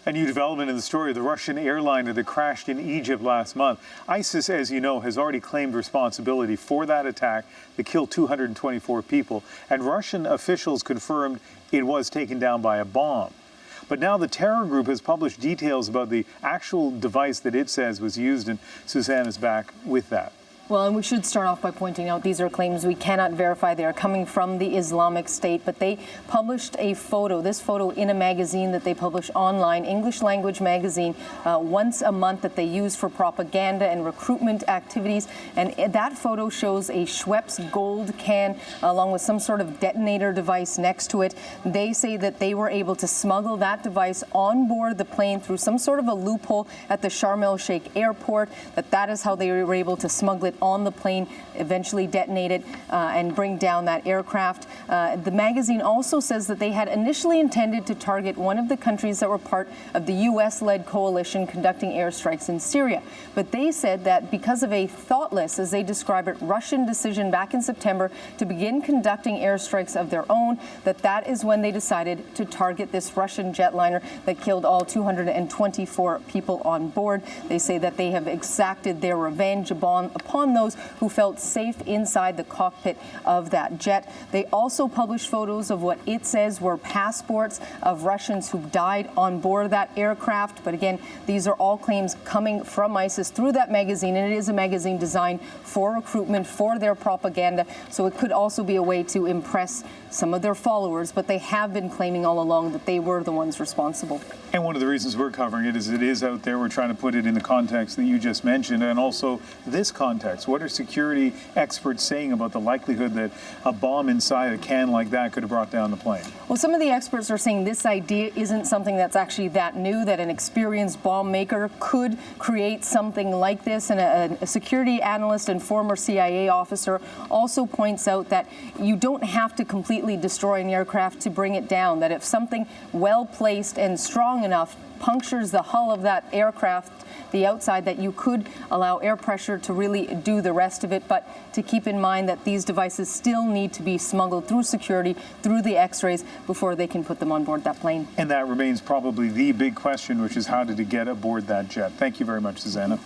A new development in the story of the Russian airliner that crashed in Egypt last month. ISIS, as you know, has already claimed responsibility for that attack that killed 224 people, and Russian officials confirmed it was taken down by a bomb. But now the terror group has published details about the actual device that it says was used, and Susanna's back with that. Well, and we should start off by pointing out these are claims we cannot verify. They are coming from the Islamic State, but they published a photo, this photo in a magazine that they publish online, English language magazine, once a month that they use for propaganda and recruitment activities. And that photo shows a Schweppes gold can along with some sort of detonator device next to it. They say that they were able to smuggle that device on board the plane through some sort of a loophole at the Sharm el-Sheikh airport, that is how they were able to smuggle it on the plane, eventually detonate it and bring down that aircraft. The magazine also says that they had initially intended to target one of the countries that were part of the U.S.-led coalition conducting airstrikes in Syria. But they said that because of a thoughtless, as they describe it, Russian decision back in September to begin conducting airstrikes of their own, that is when they decided to target this Russian jetliner that killed all 224 people on board. They say that they have exacted their revenge upon those who felt safe inside the cockpit of that jet. They also published photos of what it says were passports of Russians who died on board that aircraft. But again, these are all claims coming from ISIS through that magazine, and it is a magazine designed for recruitment, for their propaganda. So it could also be a way to impress some of their followers, but they have been claiming all along that they were the ones responsible. And one of the reasons we're covering it is out there. We're trying to put it in the context that you just mentioned, and also this context. What are security experts saying about the likelihood that a bomb inside a can like that could have brought down the plane? Well, some of the experts are saying this idea isn't something that's actually that new, that an experienced bomb maker could create something like this. And a security analyst and former CIA officer also points out that you don't have to completely destroy an aircraft to bring it down, that if something well placed and strong enough punctures the hull of that aircraft, the outside, that you could allow air pressure to really do the rest of it. But to keep in mind that these devices still need to be smuggled through security, through the x-rays, before they can put them on board that plane. And that remains probably the big question, which is how did it get aboard that jet? Thank you very much, Susanna.